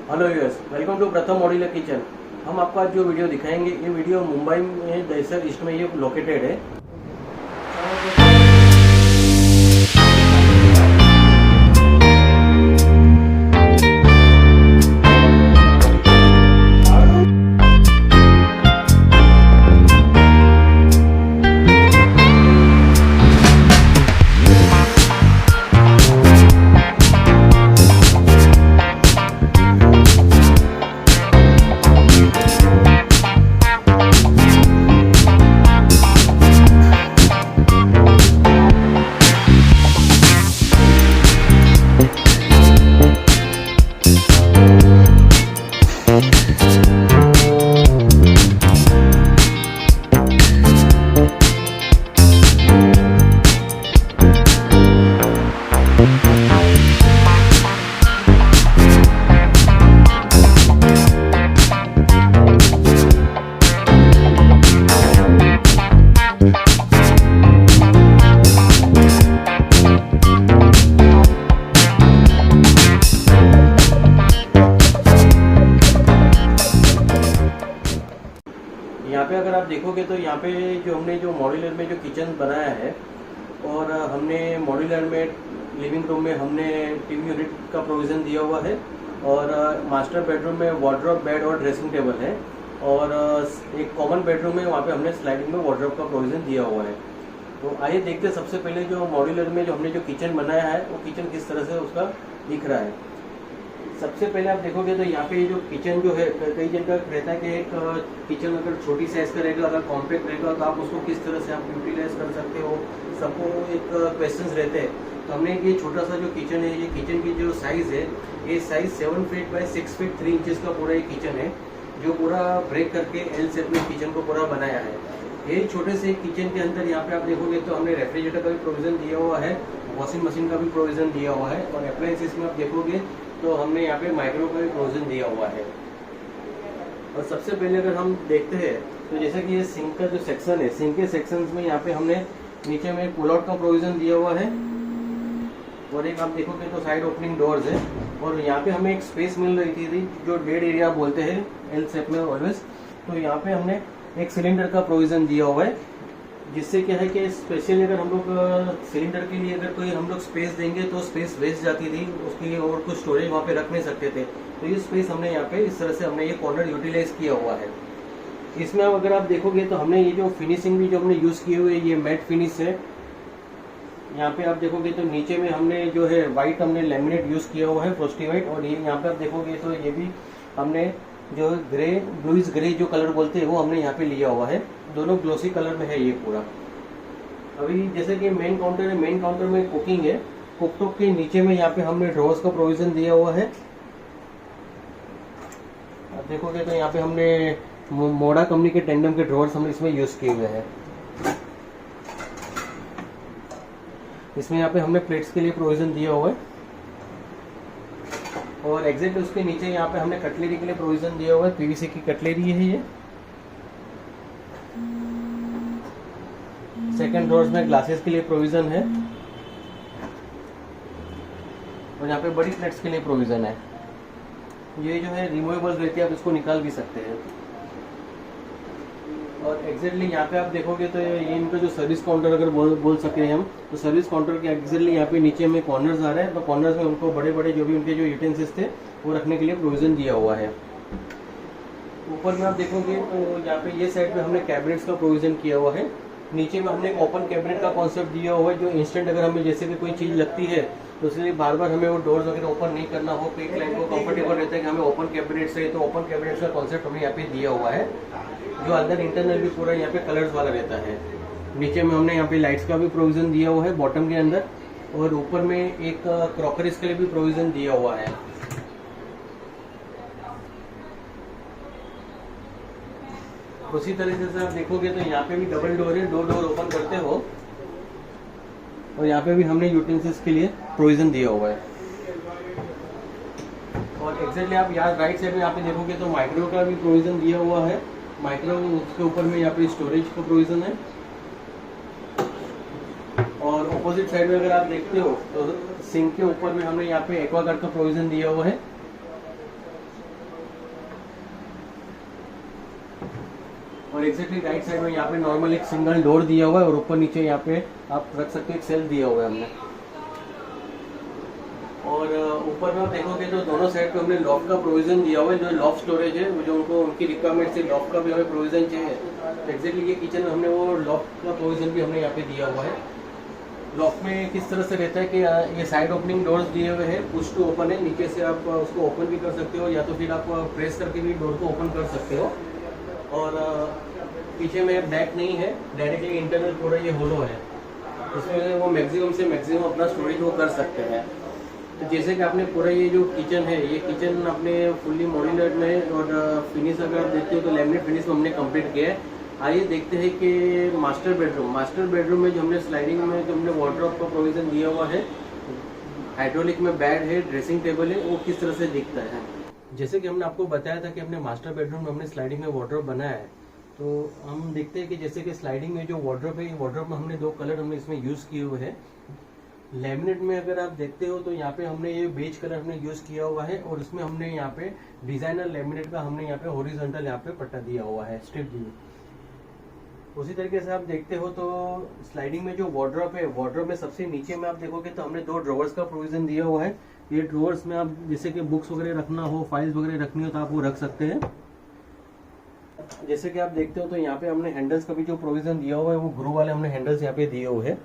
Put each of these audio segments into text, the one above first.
Hello viewers, welcome to प्रथम modular kitchen. हम आपको आज जो वीडियो दिखाएंगे, ये वीडियो मुंबई में दहिसर ईस्ट में ये लोकेटेड है। यहाँ पे अगर आप देखोगे तो यहाँ पे जो हमने जो मॉड्यूलर में जो किचन बनाया है, और हमने मॉड्यूलर में लिविंग रूम में हमने टीवी यूनिट का प्रोविज़न दिया हुआ है, और मास्टर बेडरूम में वार्डरोब, बेड और ड्रेसिंग टेबल है, और एक कॉमन बेडरूम है, वहाँ पे हमने स्लाइडिंग में वार्डरोब का प्रोविज़न दिया हुआ है। तो आइए देखते हैं सबसे पहले जो मॉड्यूलर में जो हमने जो किचन बनाया है वो किचन किस तरह से उसका दिख रहा है। सबसे पहले आप देखोगे तो यहाँ पे जो किचन जो है, कई जन का रहता है कि एक किचन अगर छोटी साइज का रहेगा, अगर कॉम्पैक्ट रहेगा तो आप उसको किस तरह से आप यूटिलाइज कर सकते हो, सबको एक क्वेश्चंस रहते हैं। तो हमने ये छोटा सा जो किचन है, ये किचन की जो साइज़ है, ये size 7 feet by 6 feet 3 inches का पूरा ये किचन है, जो पूरा ब्रेक करके एल शेप में किचन को पूरा बनाया है। ये छोटे से किचन के अंदर यहाँ पे आप देखोगे तो हमने रेफ्रिजरेटर का भी प्रोविज़न दिया हुआ है, वॉशिंग मशीन का भी प्रोविज़न दिया हुआ है, और अप्लायंसेस में आप देखोगे तो हमने यहाँ पे माइक्रो का भी प्रोविज़न दिया हुआ है। और सबसे पहले अगर हम देखते हैं तो जैसे कि ये सिंक का जो सेक्शन है, सिंक के सेक्शंस में यहाँ पे हमने नीचे में पुल आउट का प्रोविज़न दिया हुआ है, और एक आप देखोगे तो साइड ओपनिंग डोर्स है, और यहाँ पे हमें एक स्पेस मिल रही थी जो बेड एरिया बोलते हैं एल शेप में ऑलवेज। तो यहाँ पे हमने एक सिलेंडर का प्रोविज़न दिया हुआ है, जिससे क्या है कि स्पेशली अगर हम लोग सिलेंडर के लिए अगर कोई हम लोग स्पेस देंगे तो स्पेस वेस्ट जाती थी, उसके लिए और कुछ स्टोरेज वहाँ पे रख नहीं सकते थे। तो ये स्पेस हमने यहाँ पे इस तरह से हमने ये कॉर्नर यूटिलाइज किया हुआ है। इसमें अगर आप देखोगे तो हमने ये जो फिनिशिंग भी जो हमने यूज़ किए हुए, ये मैट फिनिश है। यहाँ पे आप देखोगे तो नीचे में हमने जो है वाइट हमने लेमिनेट यूज़ किया हुआ है, फ्रोस्टी वाइट, और ये यहाँ पे आप देखोगे तो ये भी हमने जो ग्रे, ब्लूइश ग्रे जो कलर बोलते हैं वो हमने यहाँ पे लिया हुआ है। दोनों ग्लोसी कलर में है ये पूरा। अभी जैसे कि मेन काउंटर है, मेन काउंटर में कुकिंग है, कुकटॉप के नीचे में यहाँ पे हमने ड्रॉर्स का प्रोविज़न दिया हुआ है। आप देखोगे तो यहाँ पे हमने मोड़ा कंपनी के टेंडम के ड्रॉर्स हमने इसमें यूज़ किए हुए हैं। इसमें यहाँ पे हमने प्लेट्स के लिए प्रोविज़न दिया हुआ है, और एग्जैक्ट उसके नीचे यहाँ पे हमने कटलेरी के लिए प्रोविज़न दिया हुआ है। पीवीसी की कटलेरी है ये। सेकंड ड्रॉर्स में ग्लासेस के लिए प्रोविज़न है, और यहाँ पे बड़ी प्लेट्स के लिए प्रोविज़न है। ये जो है रिमूवेबल रहती है, आप इसको निकाल भी सकते हैं। और एग्जैक्टली यहाँ पे आप देखोगे तो ये इनका जो सर्विस काउंटर अगर बोल सके हम, तो सर्विस काउंटर के एग्जैक्टली यहाँ पे नीचे में कॉर्नर्स आ रहे हैं, तो कॉर्नर्स में उनको बड़े बड़े जो भी उनके जो यूटेंसिल्स थे वो रखने के लिए प्रोविज़न दिया हुआ है। ऊपर में आप देखोगे तो यहाँ पे ये साइड में हमने कैबिनेट्स का प्रोविज़न किया हुआ है। नीचे में हमने एक ओपन कैबिनेट का कॉन्सेप्ट दिया हुआ है, जो इंस्टेंट अगर हमें जैसे कि कोई चीज़ लगती है तो इसलिए बार बार हमें वो डोर्स वगैरह ओपन नहीं करना हो, कोई क्लाइंट को कंफर्टेबल रहता है कि हमें ओपन कैबिनेट से, तो ओपन कैबिनेट्स का कॉन्सेप्ट हमें यहाँ पे दिया हुआ है, जो अंदर इंटरनल भी पूरा यहाँ पे कलर्स वाला रहता है। नीचे में हमने यहाँ पे लाइट्स का भी प्रोविज़न दिया हुआ है बॉटम के अंदर, और ऊपर में एक क्रॉकरीज के लिए भी प्रोविज़न दिया हुआ है। उसी तरीके से आप देखोगे तो यहाँ पे भी डबल डोर है, 2 डोर ओपन करते हो, और यहाँ पे भी हमने यूटेंसिल्स के लिए प्रोविज़न दिया हुआ है। और एग्जैक्टली आप यहाँ राइट साइड में यहाँ पे देखोगे तो माइक्रो का भी प्रोविज़न दिया हुआ है। माइक्रो उसके ऊपर में यहाँ पे स्टोरेज का प्रोविज़न है, और अपोजिट साइड में अगर आप देखते हो तो सिंक के ऊपर में हमने यहाँ पे एक्वागार्ड का प्रोविज़न दिया हुआ है। और एग्जैक्टली राइट साइड में यहाँ पे नॉर्मल एक सिंगल डोर दिया हुआ है और ऊपर नीचे यहाँ पे आप रख सकते हो एक सेल्फ दिया हुआ है हमने। और ऊपर में आप देखोगे तो दोनों साइड पे हमने लॉफ्ट का प्रोविजन दिया हुआ है। जो लॉफ्ट स्टोरेज है वो जो उनको उनकी रिक्वायरमेंट से लॉफ्ट का भी हमें प्रोविजन चाहिए, एग्जैक्टली ये किचन में हमने वो लॉफ्ट का प्रोविजन भी हमने यहाँ पे दिया हुआ है। लॉफ्ट में किस तरह से रहता है कि ये साइड ओपनिंग डोर्स दिए हुए हैं, पुश टू ओपन है, नीचे से आप उसको ओपन भी कर सकते हो या तो फिर आप प्रेस करके भी डोर को ओपन कर सकते हो। और पीछे में बैक नहीं है, डायरेक्टली इंटरनल पूरा ये होलो है, इसमें वो मैक्सिमम से मैक्सिमम अपना स्टोरेज वो कर सकते हैं। तो जैसे कि आपने पूरा ये जो किचन है, ये किचन अपने फुल्ली मॉड्यूलर में और फिनिश अगर आप देखते हो तो लैमिनेट फिनिश में हमने कंप्लीट किया है। आइए देखते हैं कि मास्टर बेडरूम में जो हमने स्लाइडिंग में जो हमने वार्डरोब का प्रोविजन दिया हुआ है, हाइड्रोलिक में बेड है, ड्रेसिंग टेबल है, वो किस तरह से दिखता है। जैसे कि हमने आपको बताया था कि हमने मास्टर बेडरूम में हमने स्लाइडिंग में वार्डरोब बनाया है, तो हम देखते हैं कि जैसे कि स्लाइडिंग में जो वार्डरोब है, वार्डरोब में हमने 2 कलर हमने इसमें यूज़ किए हुए हैं। लैमिनेट में अगर आप देखते हो तो यहाँ पे हमने ये बेज कलर हमने यूज किया हुआ है और उसमें हमने यहाँ पे डिजाइनर लैमिनेट का हमने यहाँ पे हॉरिजॉन्टल यहाँ पे पट्टा दिया हुआ है, स्ट्रिप दी। उसी तरीके से आप देखते हो तो स्लाइडिंग में जो वार्डरोब है, वार्डरोब में सबसे नीचे में आप देखोगे तो हमने 2 ड्रॉवर्स का प्रोविजन दिया हुआ है। ये ड्रॉवर्स में आप जैसे कि बुक्स वगैरह रखना हो, फाइल्स वगैरह रखनी हो तो आप वो रख सकते हैं। जैसे कि आप देखते हो तो यहाँ पे हमने हैंडल्स का भी जो प्रोविजन दिया हुआ है, वो ग्रू वाले हमने हैंडल्स यहाँ पे दिए हुए हैं।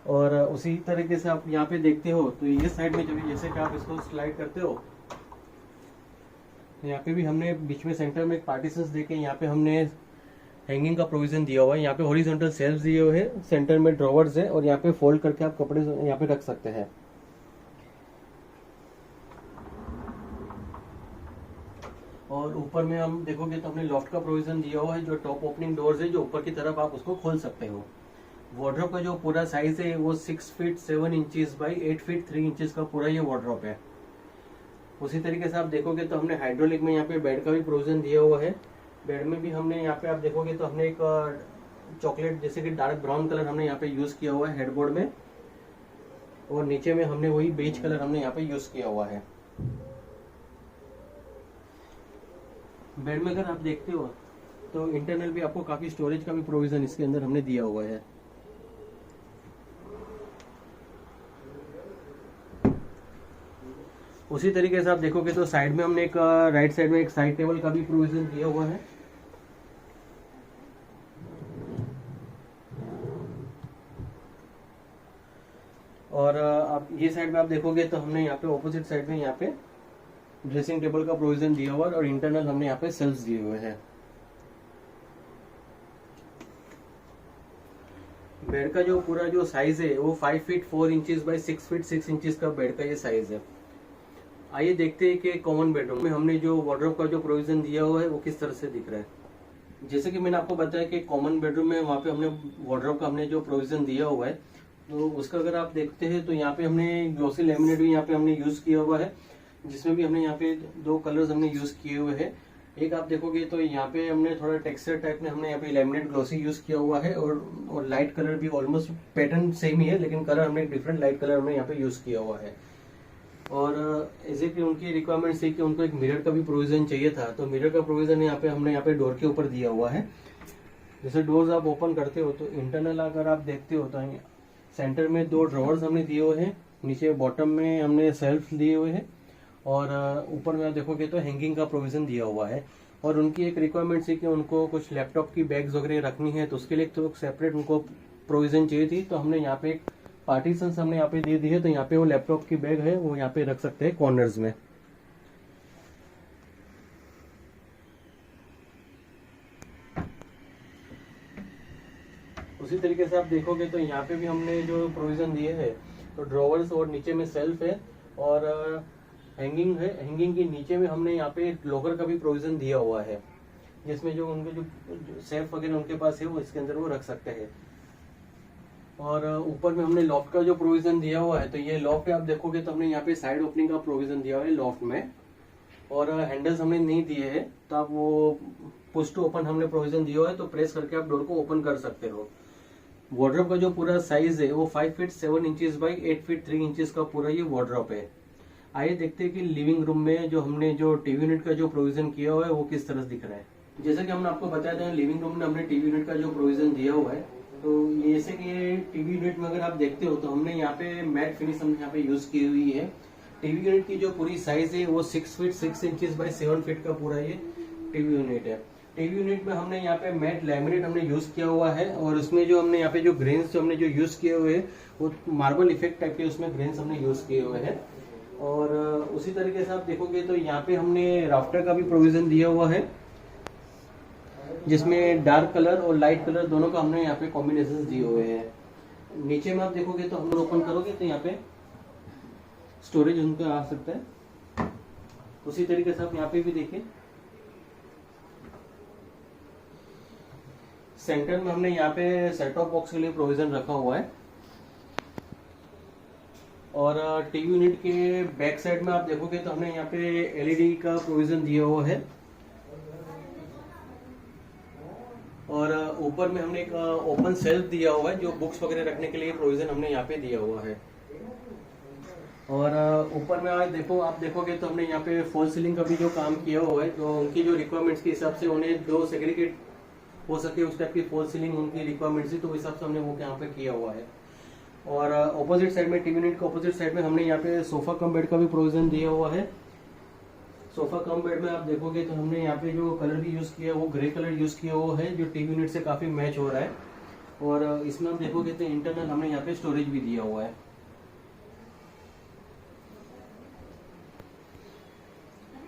और उसी तरीके से आप यहाँ पे देखते हो तो ये साइड में जब जैसे कि आप इसको स्लाइड करते हो, यहाँ पे भी हमने बीच में सेंटर में एक पार्टीशंस देके यहाँ पे हमने हैंगिंग का प्रोविजन दिया हुआ है। यहाँ पे हॉरिजॉन्टल शेल्फ्स दिए हुए हैं, सेंटर में ड्रॉवर्स है और यहाँ पे फोल्ड करके आप कपड़े यहाँ पे रख सकते हैं। और ऊपर में हम देखोगे तो हमने लॉफ्ट का प्रोविजन दिया हुआ है, जो टॉप ओपनिंग डोर्स है, जो ऊपर की तरफ आप उसको खोल सकते हो। वार्डरोब का जो पूरा साइज है वो 6 feet 7 inches by 8 feet 3 inches का पूरा ये वार्डरोब है। उसी तरीके से आप देखोगे तो हमने हाइड्रोलिक में यहाँ पे बेड का भी प्रोविजन दिया हुआ है। बेड में भी हमने यहाँ पे आप देखोगे तो हमने एक चॉकलेट जैसे कि डार्क ब्राउन कलर हमने यहाँ पे यूज किया हुआ है हेडबोर्ड में, और नीचे में हमने वही बेज कलर हमने यहाँ पे यूज किया हुआ है। बेड में अगर आप देखते हो तो इंटरनल भी आपको काफी स्टोरेज का भी प्रोविजन इसके अंदर हमने दिया हुआ है। उसी तरीके से आप देखोगे तो साइड में हमने एक राइट साइड में एक साइड टेबल का भी प्रोविजन दिया हुआ है। और आप ये साइड में आप देखोगे तो हमने यहाँ पे ऑपोजिट साइड में यहाँ पे ड्रेसिंग टेबल का प्रोविजन दिया हुआ है और इंटरनल हमने यहाँ पे शेल्फ्स दिए हुए हैं। बेड का जो पूरा जो साइज है वो 5 feet 4 inches by 6 feet 6 inches का बेड का ये साइज है। आइए देखते हैं कि कॉमन बेडरूम में हमने जो वार्डरोब का जो प्रोविजन दिया हुआ है वो किस तरह से दिख रहा है। जैसे कि मैंने आपको बताया कि कॉमन बेडरूम में वहाँ पे हमने वार्डरोब का हमने जो प्रोविजन दिया हुआ है, तो उसका अगर आप देखते हैं तो यहाँ पे हमने ग्लॉसी लैमिनेट भी यहाँ पे हमने यूज किया हुआ है, जिसमें भी हमने यहाँ पे 2 कलर्स हमने यूज किए हुए हैं। एक आप देखोगे तो यहाँ पे हमने थोड़ा टेक्सचर टाइप में हमने यहाँ पे लैमिनेट ग्लॉसी यूज किया हुआ है, और लाइट कलर भी ऑलमोस्ट पैटर्न सेम ही है, लेकिन कलर हमने डिफरेंट लाइट कलर हमने यहाँ पे यूज किया हुआ है। और ऐसे कि उनकी रिक्वायरमेंट थी कि उनको एक मिरर का भी प्रोविजन चाहिए था, तो मिरर का प्रोविजन यहाँ पे हमने यहाँ पे डोर के ऊपर दिया हुआ है। जैसे डोर्स आप ओपन करते हो तो इंटरनल अगर आप देखते हो तो सेंटर में 2 ड्रॉवर्स हमने दिए हुए हैं, नीचे बॉटम में हमने सेल्फ दिए हुए हैं, और ऊपर में आप देखोगे तो हैंगिंग का प्रोविजन दिया हुआ है। और उनकी एक रिक्वायरमेंट थी कि उनको कुछ लैपटॉप की बैग्स वगैरह रखनी है, तो उसके लिए तो सेपरेट उनको प्रोविजन चाहिए थी, तो हमने यहाँ पे एक पार्टीशन हमने यहाँ पे दे दी है, तो यहाँ पे वो लैपटॉप की बैग है वो यहाँ पे रख सकते हैं कॉर्नर्स में। उसी तरीके से आप देखोगे तो यहाँ पे भी हमने जो प्रोविजन दिए है, तो ड्रॉवर्स और नीचे में सेल्फ है और हैंगिंग है। हैंगिंग के नीचे में हमने यहाँ पे एक लॉकर का भी प्रोविजन दिया हुआ है, जिसमें जो उनके जो सेफ वगैरह उनके पास है वो इसके अंदर वो रख सकते हैं। और ऊपर में हमने लॉफ्ट का जो प्रोविजन दिया हुआ है, तो ये लॉफ्ट आप देखोगे तो हमने यहाँ पे साइड ओपनिंग का प्रोविजन दिया हुआ है लॉफ्ट में, और हैंडल्स हमने नहीं दिए हैं, तो आप वो पुश टू ओपन हमने प्रोविजन दिया हुआ है, तो प्रेस करके आप डोर को ओपन कर सकते हो। वार्डरोब का जो पूरा साइज है वो 5 feet 7 inches by 8 feet 3 inches का पूरा ये वार्डरोब है। आइए देखते हैं कि लिविंग रूम में जो हमने जो टीवी यूनिट का जो प्रोविजन किया हुआ है वो किस तरह से दिख रहा है। जैसा कि हमने आपको बताया था लिविंग रूम में हमने टीवी यूनिट का जो प्रोविजन दिया हुआ है, तो जैसे कि टीवी यूनिट में अगर आप देखते हो तो हमने यहाँ पे मैट फिनिश हमने यहाँ पे यूज की हुई है। टीवी यूनिट की जो पूरी साइज है वो 6 फीट 6 इंचेस बाय 7 फीट का पूरा ये टीवी यूनिट है। टीवी यूनिट में हमने यहाँ पे मैट लैमिनेट हमने यूज किया हुआ है और उसमें जो हमने यहाँ पे जो ग्रेन्स जो हमने जो यूज किए हुए हैं वो मार्बल इफेक्ट टाइप के उसमें ग्रेन्स हमने यूज किए हुए हैं। और उसी तरीके से आप देखोगे तो यहाँ पे हमने राफ्टर का भी प्रोविजन दिया हुआ है, जिसमें डार्क कलर और लाइट कलर दोनों का हमने यहाँ पे कॉम्बिनेशन दिए हुए हैं। नीचे में आप देखोगे तो हम ओपन करोगे तो यहाँ पे स्टोरेज उनका आ सकता है। उसी तरीके से आप यहाँ पे भी देखिए, सेंटर में हमने यहाँ पे सेट टॉप बॉक्स के लिए प्रोविजन रखा हुआ है। और टीवी यूनिट के बैक साइड में आप देखोगे तो हमने यहाँ पे एलईडी का प्रोविजन दिया हुआ है। और ऊपर में हमने एक ओपन सेल्फ दिया हुआ है जो बुक्स वगैरह रखने के लिए प्रोविजन हमने यहाँ पे दिया हुआ है। और ऊपर में आप देखोगे तो हमने यहाँ पे फॉल सीलिंग का भी जो काम किया हुआ है, जो उनकी जो रिक्वायरमेंट्स के हिसाब से उन्हें जो सेग्रीगेट हो सके उस टाइप की फॉल सीलिंग उनकी रिक्वायरमेंट्स थी, तो उस हिसाब से हमने वो यहाँ पे किया हुआ है। और ऑपोजिट साइड में टीवी यूनिट के ऑपोजिट साइड में हमने यहाँ पे सोफा कम बेड का भी प्रोविजन दिया हुआ है। सोफा कम बेड में आप देखोगे तो हमने यहाँ पे जो कलर भी यूज किया है वो ग्रे कलर यूज किया हुआ है, जो टीवी यूनिट से काफी मैच हो रहा है। और इसमें आप देखोगे तो इंटरनल हमने यहाँ पे स्टोरेज भी दिया हुआ है।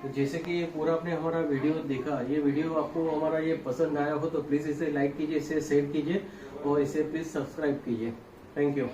तो जैसे कि ये पूरा आपने हमारा वीडियो देखा, ये वीडियो आपको हमारा ये पसंद आया हो तो प्लीज इसे लाइक कीजिए, इसे शेयर कीजिए और इसे प्लीज सब्सक्राइब कीजिए। Thank you.